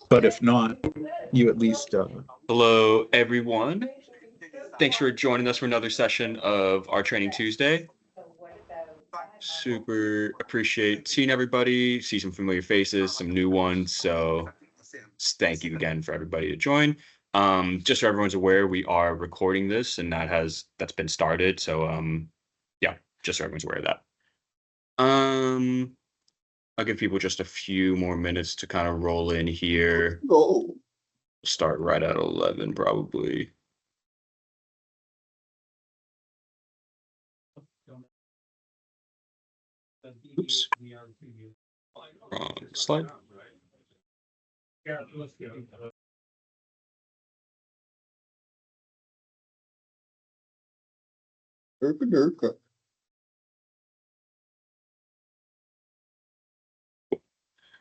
But if not, you at least Hello, everyone. Thanks for joining us for another session of our Training Tuesday. Super appreciate seeing everybody, see some familiar faces, some new ones. So thank you again for everybody to join. Just so everyone's aware, we are recording this and that's been started. So yeah, just so everyone's aware of that. I'll give people just a few more minutes to kind of roll in here. Start right at 11 probably. Oops. Wrong slide.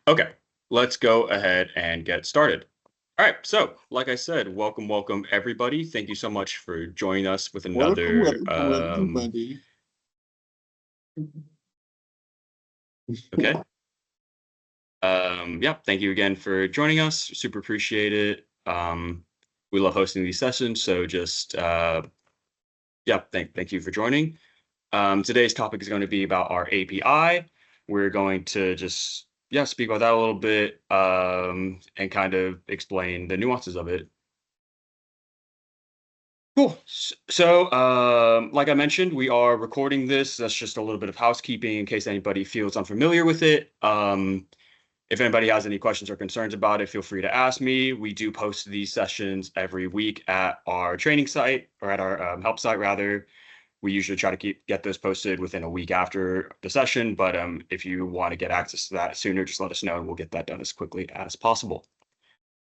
Okay, let's go ahead and get started. All right, so like I said, welcome everybody. Thank you so much for joining us with another okay. Yeah, thank you again for joining us. Super appreciate it. We love hosting these sessions, so just yeah, thank you for joining. Today's topic is going to be about our API. We're going to just speak about that a little bit and kind of explain the nuances of it. Cool. So, like I mentioned, we are recording this. That's just a little bit of housekeeping in case anybody feels unfamiliar with it. If anybody has any questions or concerns about it, feel free to ask me. We do post these sessions every week at our training site or at our help site, rather. We usually try to get those posted within a week after the session. But if you want to get access to that sooner, just let us know and we'll get that done as quickly as possible.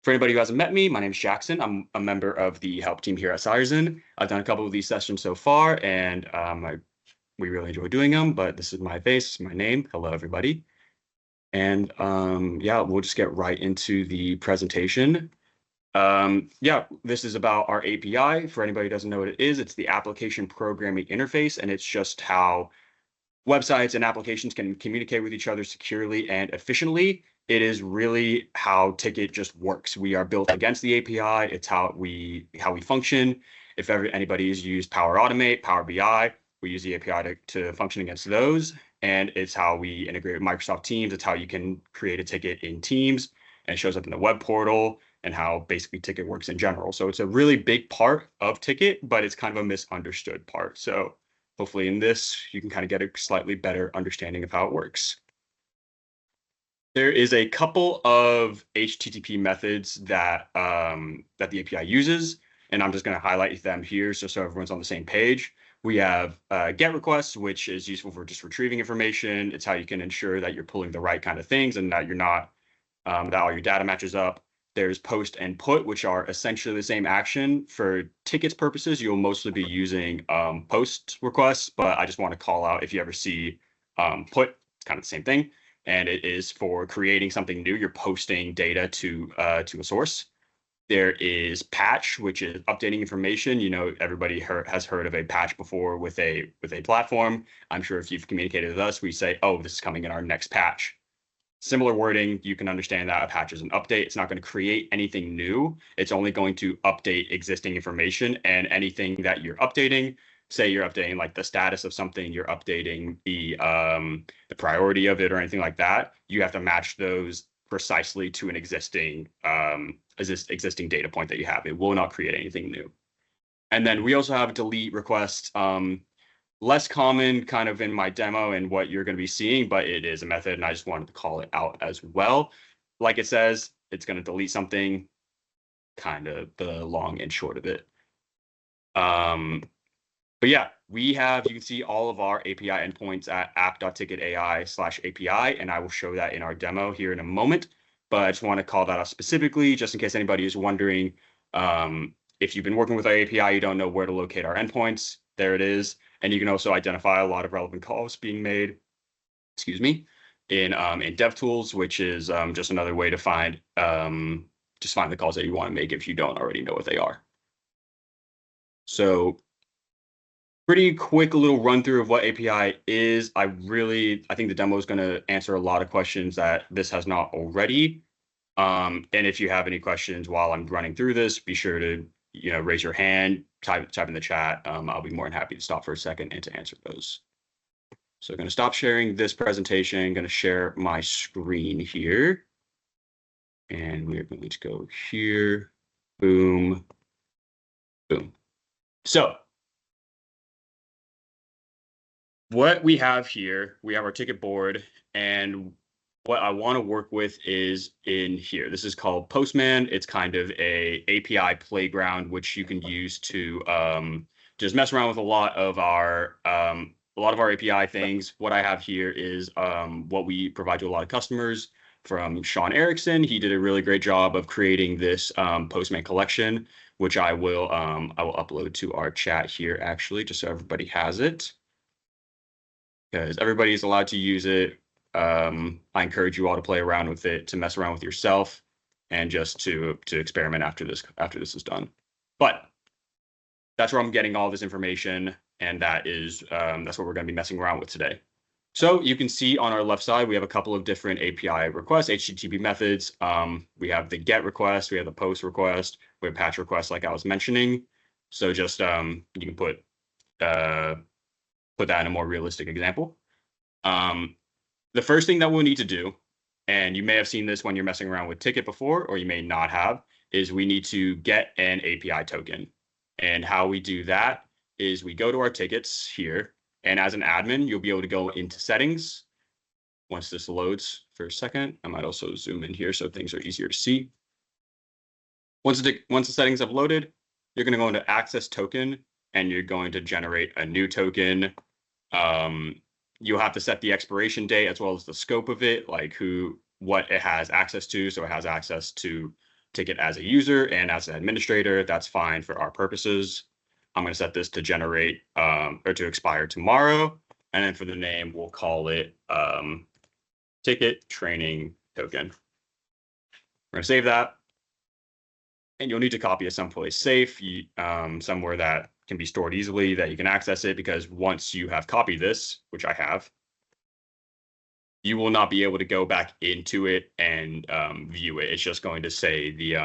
For anybody who hasn't met me, my name is Jackson. I'm a member of the help team here at Ryerson. I've done a couple of these sessions so far, and we really enjoy doing them. But this is my face, my name. Hello, everybody. And yeah, we'll just get right into the presentation. Yeah, this is about our API. For anybody who doesn't know what it is, it's the application programming interface, and it's just how websites and applications can communicate with each other securely and efficiently. It is really how Tikit just works. We are built against the API. It's how we function. If anybody has used Power Automate, Power BI, we use the API to function against those. And it's how we integrate with Microsoft Teams. It's how you can create a ticket in Teams and it shows up in the web portal and how basically Tikit works in general. So it's a really big part of Tikit, but it's kind of a misunderstood part. So hopefully in this, you can kind of get a slightly better understanding of how it works. There is a couple of HTTP methods that that the API uses, and I'm just going to highlight them here so everyone's on the same page. We have GET requests, which is useful for just retrieving information. It's how you can ensure that you're pulling the right kind of things and that you're not that all your data matches up. There's post and put, which are essentially the same action. For tickets purposes, you'll mostly be using post requests, but I just want to call out if you ever see put, it's kind of the same thing. And it is for creating something new. You're posting data to a source. There is patch, which is updating information. You know, everybody has heard of a patch before with a platform. I'm sure if you've communicated with us, we say, oh, this is coming in our next patch. Similar wording, you can understand that a patch is an update. It's not going to create anything new. It's only going to update existing information, and anything that you're updating, say you're updating like the status of something, you're updating the priority of it or anything like that, you have to match those precisely to an existing data point that you have. It will not create anything new. And then we also have delete requests. Less common kind of in my demo and what you're going to be seeing, but it is a method and I just wanted to call it out as well. Like it says, it's going to delete something, kind of the long and short of it. But yeah, you can see all of our API endpoints at app.tikitai/API, and I will show that in our demo here in a moment. But I just want to call that out specifically, just in case anybody is wondering, if you've been working with our API, you don't know where to locate our endpoints, there it is. And you can also identify a lot of relevant calls being made, excuse me, in DevTools, which is just another way to find find the calls that you want to make if you don't already know what they are. So pretty quick little run through of what API is. I think the demo is going to answer a lot of questions that this has not already. And if you have any questions while I'm running through this, be sure to raise your hand, type in the chat. I'll be more than happy to stop for a second and to answer those. So I'm going to stop sharing this presentation. I'm going to share my screen here. And we're going to go here. Boom. Boom. So what we have here, we have our ticket board, and what I want to work with is in here. This is called Postman. It's kind of a API playground, which you can use to just mess around with a lot of our API things. What I have here is what we provide to a lot of customers from Sean Erickson. He did a really great job of creating this Postman collection, which I will upload to our chat here, actually, just so everybody has it, because everybody's allowed to use it. I encourage you all to play around with it, to mess around with yourself, and just to experiment after this is done. But that's where I'm getting all this information, and that's what we're going to be messing around with today. So you can see on our left side, we have a couple of different API requests, HTTP methods. We have the GET request, we have the POST request, we have patch request, like I was mentioning. So just you can put that in a more realistic example. The first thing that we'll need to do, and you may have seen this when you're messing around with Tikit before, or you may not have, is we need to get an API token. And how we do that is we go to our tickets here, and as an admin, you'll be able to go into settings. Once this loads for a second, I might also zoom in here so things are easier to see. Once the settings have loaded, you're going to go into access token, and you're going to generate a new token. You'll have to set the expiration date as well as the scope of it, like what it has access to. So it has access to Tikit as a user and as an administrator. That's fine for our purposes. I'm going to set this to generate or to expire tomorrow. And then for the name, we'll call it Tikit training token. We're going to save that. And you'll need to copy it someplace safe, somewhere that can be stored easily, that you can access it, because once you have copied this, which I have, you will not be able to go back into it and view it. It's just going to say the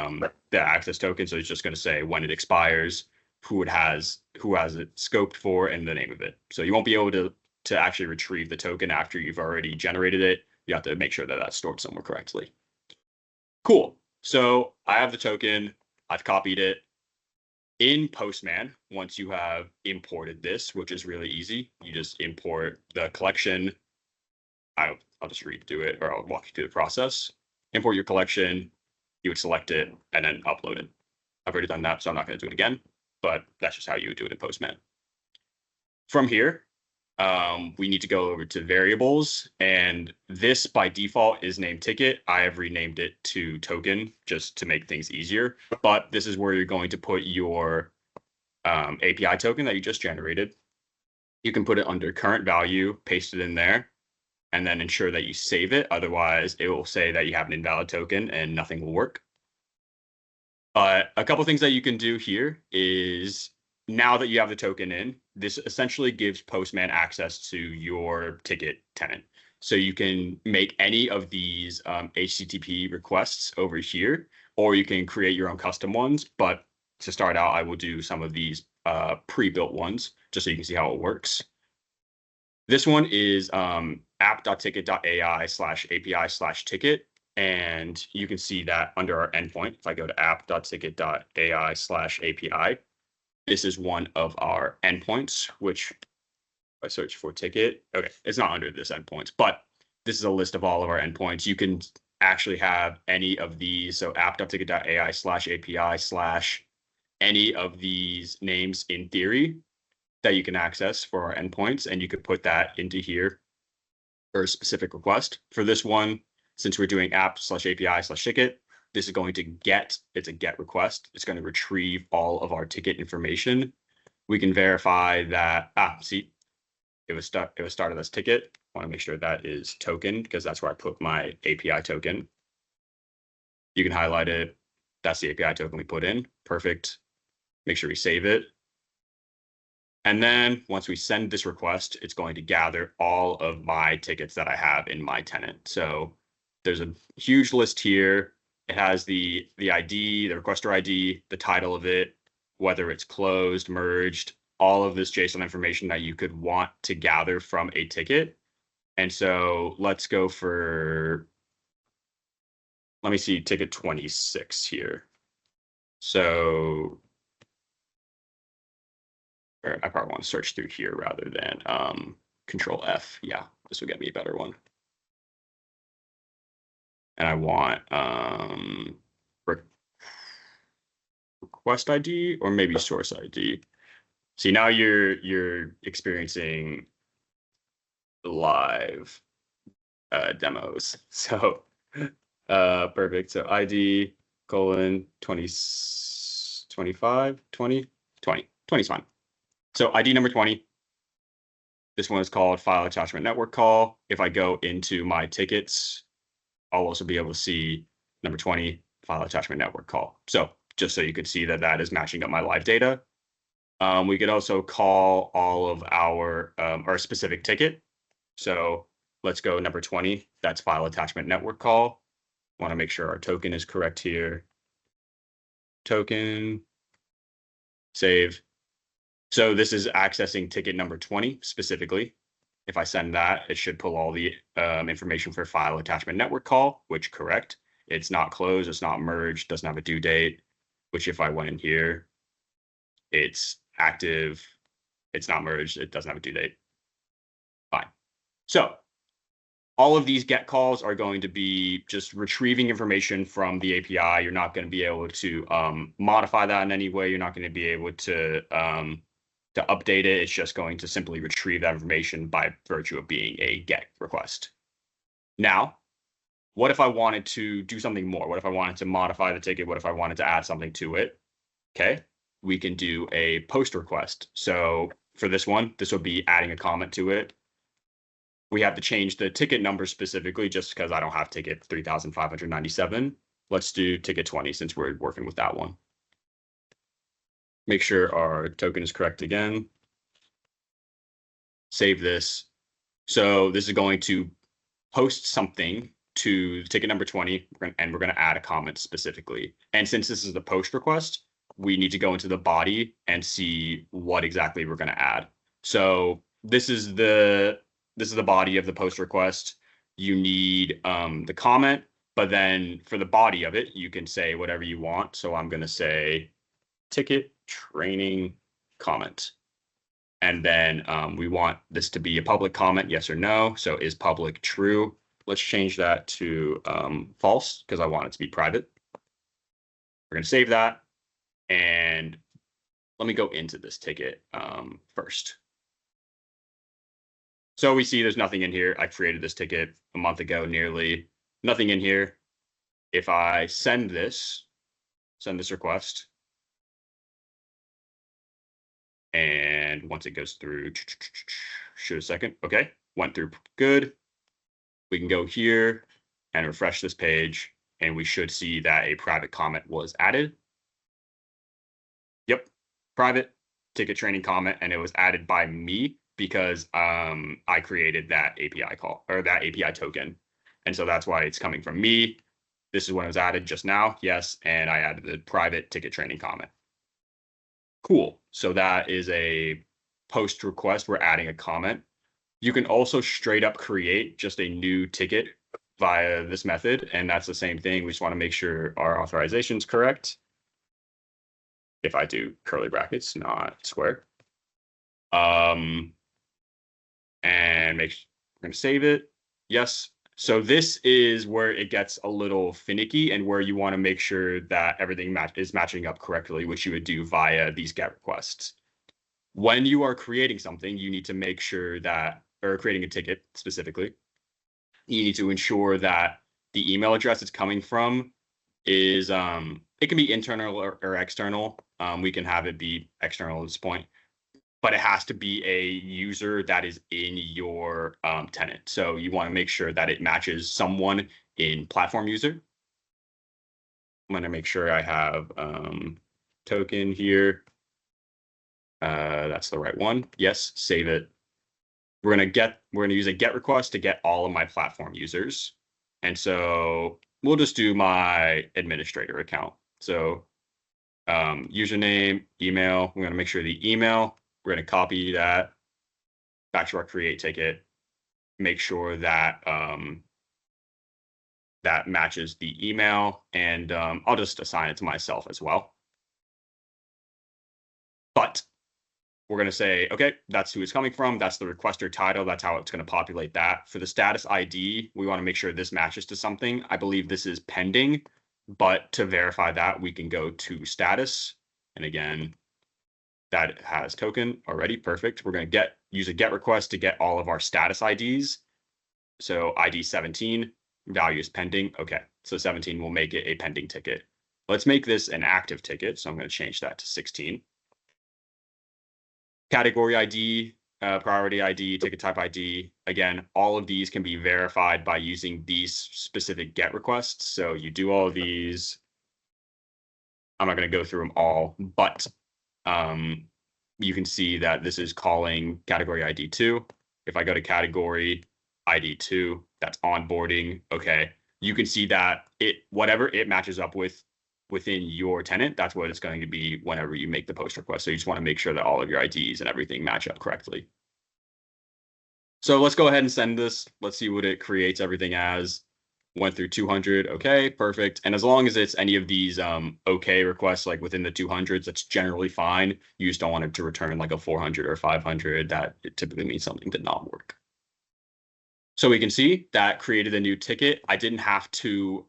access token. So it's just going to say when it expires, who it has it scoped for, and the name of it. So you won't be able to actually retrieve the token after you've already generated it. You have to make sure that that's stored somewhere correctly. Cool. So I have the token. I've copied it. In Postman, once you have imported this, which is really easy, you just import the collection. I'll just redo it, or I'll walk you through the process. Import your collection, you would select it, and then upload it. I've already done that, so I'm not going to do it again, but that's just how you would do it in Postman. From here, we need to go over to variables, and this by default is named Tikit. I have renamed it to token just to make things easier, but this is where you're going to put your API token that you just generated. You can put it under current value, paste it in there, and then ensure that you save it. Otherwise, it will say that you have an invalid token and nothing will work. A couple things that you can do here is, now that you have the token in, this essentially gives Postman access to your Tikit tenant. So you can make any of these HTTP requests over here, or you can create your own custom ones. But to start out, I will do some of these pre-built ones just so you can see how it works. This one is app.tikit.ai/API/Tikit. And you can see that under our endpoint, if I go to app.tikit.ai/API, this is one of our endpoints, which I search for Tikit. Okay, it's not under this endpoints, but this is a list of all of our endpoints. You can actually have any of these. So app.tikit.ai/API/ any of these names in theory that you can access for our endpoints, and you could put that into here for a specific request. For this one, since we're doing app/API/Tikit, this is going to it's a GET request. It's going to retrieve all of our Tikit information. We can verify that, see, it was started as Tikit. I want to make sure that is token, because that's where I put my API token. You can highlight it. That's the API token we put in. Perfect. Make sure we save it. And then once we send this request, it's going to gather all of my tickets that I have in my tenant. So there's a huge list here, It has the ID, the requester ID, the title of it, whether it's closed, merged, all of this JSON information that you could want to gather from a ticket. And so let's go for, let me see, ticket 26 here. So I probably want to search through here rather than Control F. Yeah, this will get me a better one. And I want request ID or maybe source ID. See, now you're experiencing live demos. So perfect. So ID colon 20, 25, 20, 20, 20 is fine. So ID number 20. This one is called file attachment network call. If I go into my tickets, I'll also be able to see number 20 file attachment network call. So just so you could see that that is matching up my live data. We could also call all of our specific ticket. So let's go number 20. That's file attachment network call. Want to make sure our token is correct here. Token, save. So this is accessing ticket number 20 specifically. If I send that, it should pull all the information for file attachment network call, which correct. It's not closed, it's not merged, doesn't have a due date, which if I went in here, it's active, it's not merged, it doesn't have a due date. Fine. So all of these get calls are going to be just retrieving information from the API. You're not going to be able to modify that in any way. You're not going to be able to update it. It's just going to simply retrieve that information by virtue of being a GET request. Now, what if I wanted to do something more? What if I wanted to modify the ticket? What if I wanted to add something to it? Okay, we can do a post request. So for this one, this will be adding a comment to it. We have to change the ticket number specifically just because I don't have ticket 3,597. Let's do ticket 20 since we're working with that one. Make sure our token is correct again. Save this. So this is going to post something to ticket number 20, and we're going to add a comment specifically. And since this is the post request, we need to go into the body and see what exactly we're going to add. So this is the body of the post request. You need the comment, but then for the body of it, you can say whatever you want. So I'm going to say ticket training comment. And then we want this to be a public comment, yes or no. So is public true? Let's change that to false because I want it to be private. We're going to save that. And let me go into this ticket first. So we see there's nothing in here. I created this ticket a month ago, nearly nothing in here. If I send this request, and once it goes through, shoot a second. Okay, went through good. We can go here and refresh this page, and we should see that a private comment was added. Yep, private ticket training comment, and it was added by me because I created that API call or that API token. And so that's why it's coming from me. This is when it was added just now. Yes. And I added the private ticket training comment. Cool. So that is a post request. We're adding a comment. You can also straight up create just a new ticket via this method. And that's the same thing. We just want to make sure our authorization is correct. If I do curly brackets, not square. And we're going to save it. Yes. So this is where it gets a little finicky and where you want to make sure that everything is matching up correctly, which you would do via these GET requests. When you are creating something, you need to make sure that, or creating a ticket specifically, you need to ensure that the email address it's coming from is, it can be internal or external. We can have it be external at this point, but it has to be a user that is in your tenant. So you want to make sure that it matches someone in platform user. I'm going to make sure I have token here. That's the right one. Yes, save it. We're going to use a GET request to get all of my platform users. And so we'll just do my administrator account. So username, email. We're going to make sure the email, we're going to copy that back to our create ticket. Make sure that that matches the email, and I'll just assign it to myself as well. But we're going to say, okay, that's who it's coming from. That's the requester title. That's how it's going to populate that. For the status ID, we want to make sure this matches to something. I believe this is pending, but to verify that, we can go to status. And again, that has token already. Perfect. We're going to use a get request to get all of our status IDs. So ID 17, value is pending. Okay, so 17 will make it a pending ticket. Let's make this an active ticket. So I'm going to change that to 16. Category ID, priority ID, ticket type ID. Again, all of these can be verified by using these specific get requests. So you do all of these. I'm not going to go through them all, but you can see that this is calling category ID 2. If I go to category ID 2, that's onboarding. Okay, you can see that whatever it matches up with within your tenant, that's what it's going to be whenever you make the post request. So you just want to make sure that all of your IDs and everything match up correctly. So let's go ahead and send this. Let's see what it creates everything as. Went through 200. Okay, perfect. And as long as it's any of these okay requests, like within the 200s, that's generally fine. You just don't want it to return like a 400 or 500. That it typically means something did not work. So we can see that created a new ticket. I didn't have to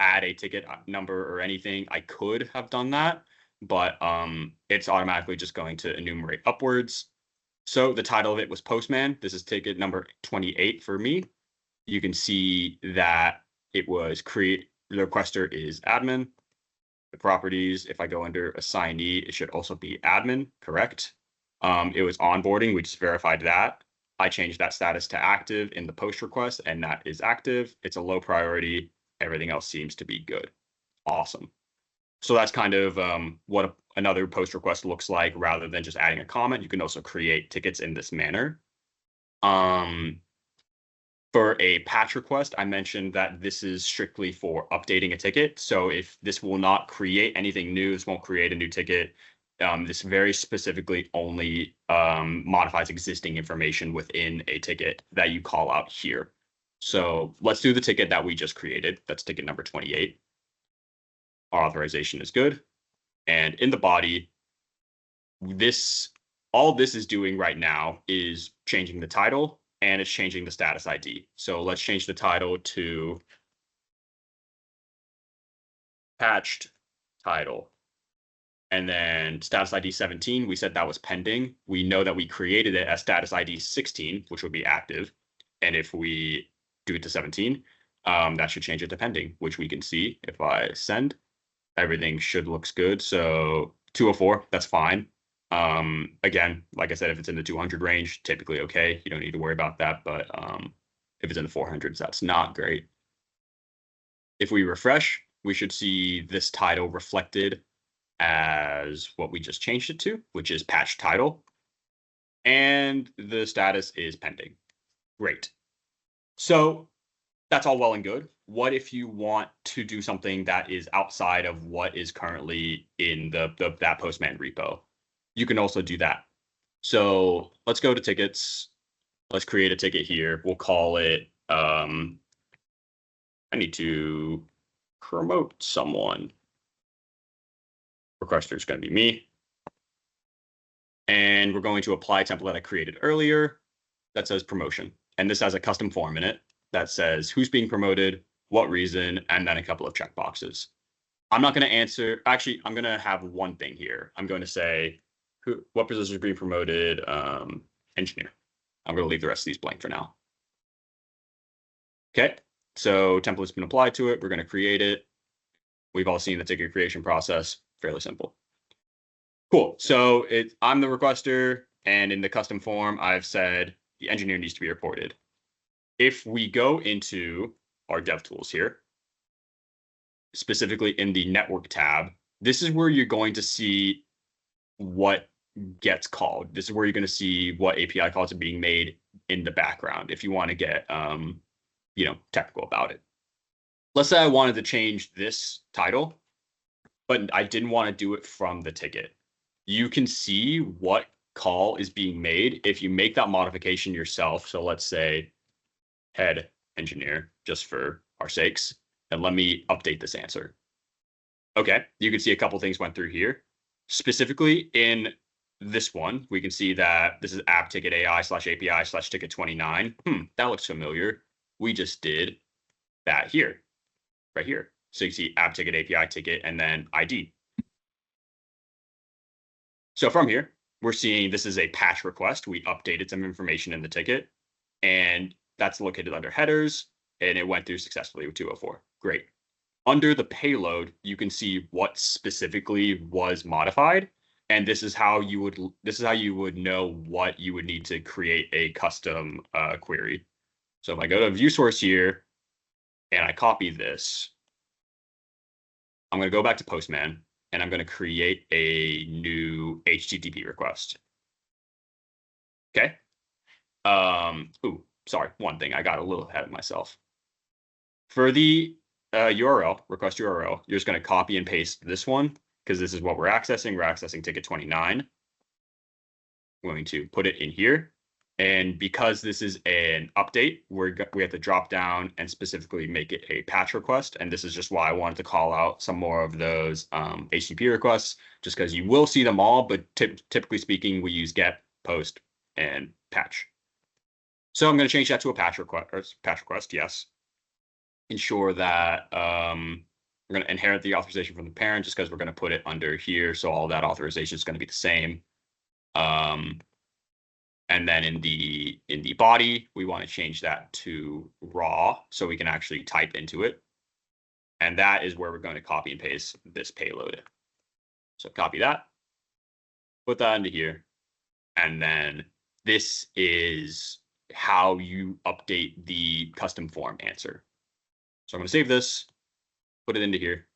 add a ticket number or anything. I could have done that, but it's automatically just going to enumerate upwards. So the title of it was Postman. This is ticket number 28 for me. You can see that it was the requester is admin. The properties, if I go under assignee, it should also be admin, correct? It was onboarding. We just verified that. I changed that status to active in the post request, and that is active. It's a low priority. Everything else seems to be good. Awesome. So that's kind of what another post request looks like. Rather than just adding a comment, you can also create tickets in this manner. For a patch request, I mentioned that this is strictly for updating a ticket. So if this will not create anything new, this won't create a new ticket. This very specifically only modifies existing information within a ticket that you call out here. So let's do the ticket that we just created. That's ticket number 28. Our authorization is good. And in the body, all this is doing right now is changing the title, and it's changing the status ID. So let's change the title to patched title. And then status ID 17, we said that was pending. We know that we created it as status ID 16, which would be active. And if we do it to 17, that should change it to pending, which we can see if I send. Everything should looks good. So 204, that's fine. Again, like I said, if it's in the 200 range, typically okay. You don't need to worry about that. But if it's in the 400s, that's not great. If we refresh, we should see this title reflected as what we just changed it to, which is patch title. And the status is pending. Great. So that's all well and good. What if you want to do something that is outside of what is currently in that Postman repo? You can also do that. So let's go to tickets. Let's create a ticket here. We'll call it, I need to promote someone. Requester is going to be me. And we're going to apply template I created earlier that says promotion. And this has a custom form in it that says who's being promoted, what reason, and then a couple of checkboxes. I'm not going to answer. Actually, I'm going to have one thing here. I'm going to say what position is being promoted, engineer. I'm going to leave the rest of these blank for now. Okay, so template's been applied to it. We're going to create it. We've all seen the ticket creation process. Fairly simple. Cool. So I'm the requester, and in the custom form, I've said the engineer needs to be reported. If we go into our DevTools here, specifically in the network tab, this is where you're going to see what gets called. This is where you're going to see what API calls are being made in the background if you want to get technical about it. let's say I wanted to change this title, but I didn't want to do it from the ticket. You can see what call is being made if you make that modification yourself. So let's say head engineer, just for our sakes, and let me update this answer. Okay, you can see a couple things went through here. Specifically in this one, we can see that this is app ticket AI / API / ticket 29. That looks familiar. We just did that here, right here. So you see app ticket, API ticket, and then ID. So from here, we're seeing this is a patch request. We updated some information in the ticket, and that's located under headers, and it went through successfully with 204. Great. Under the payload, you can see what specifically was modified, and this is how you would know what you would need to create a custom query. So if I go to view source here and I copy this, I'm going to go back to Postman and I'm going to create a new HTTP request. Okay. Sorry, one thing, I got a little ahead of myself. For the URL, request URL, you're just going to copy and paste this one because this is what we're accessing. We're accessing ticket 29. I'm going to put it in here. And because this is an update, we have to drop down and specifically make it a patch request. And this is just why I wanted to call out some more of those HTTP requests, just because you will see them all. But typically speaking, we use get, post, and patch. So I'm going to change that to a patch request. Yes. Ensure that we're going to inherit the authorization from the parent just because we're going to put it under here. So all that authorization is going to be the same. And then in the body, we want to change that to raw so we can actually type into it. And that is where we're going to copy and paste this payload. So copy that, put that into here. And then this is how you update the custom form answer. So I'm going to save this, put it into here.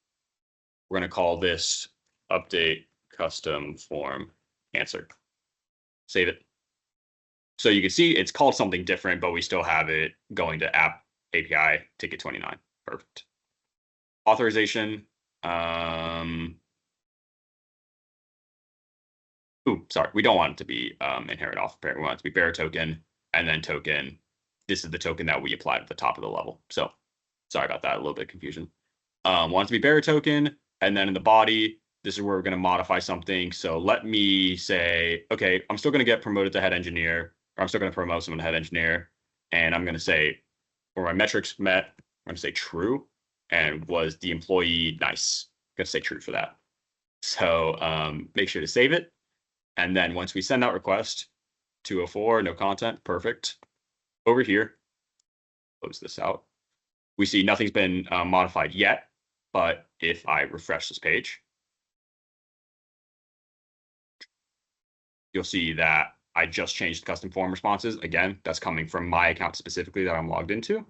We're going to call this update custom form answer. Save it. So you can see it's called something different, but we still have it going to app API ticket 29. Perfect. Authorization. Sorry. We don't want it to be inherit off parent. We want it to be bearer token and then token. This is the token that we applied at the top of the level. So sorry about that. A little bit of confusion. Want it to be bearer token. And then in the body, this is where we're going to modify something. So let me say, okay, I'm still going to get promoted to head engineer. Or I'm still going to promote someone to head engineer. And I'm going to say, where my metrics met, I'm going to say true. And was the employee nice? I'm going to say true for that. So make sure to save it. And then once we send out request, 204, no content, perfect. Over here, close this out. We see nothing's been modified yet. But if I refresh this page, you'll see that I just changed custom form responses. Again, that's coming from my account specifically that I'm logged into.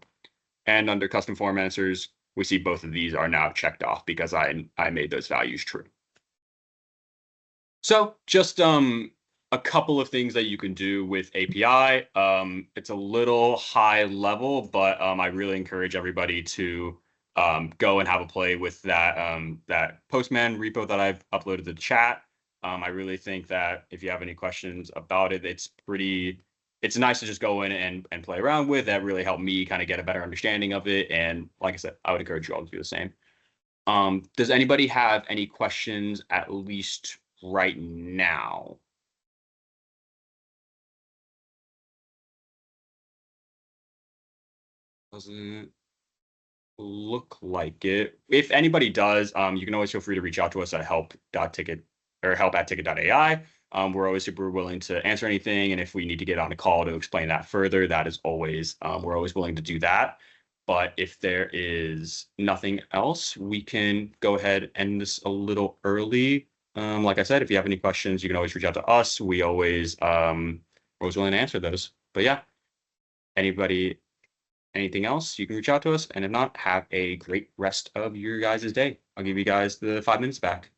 And under custom form answers, we see both of these are now checked off because I made those values true. So just a couple of things that you can do with API. It's a little high level, but I really encourage everybody to go and have a play with that Postman repo that I've uploaded to the chat. I really think that if you have any questions about it, it's nice to just go in and play around with. That really helped me kind of get a better understanding of it. And like I said, I would encourage you all to do the same. Does anybody have any questions, at least right now? Doesn't look like it. If anybody does, you can always feel free to reach out to us at help.ticket or help@tikit.ai. We're always super willing to answer anything. And if we need to get on a call to explain that further, that is always, we're always willing to do that. But if there is nothing else, we can go ahead and end this a little early. Like I said, if you have any questions, you can always reach out to us. We're always willing to answer those. But yeah, anything else, you can reach out to us. And if not, have a great rest of your guys' day. I'll give you guys the 5 minutes back.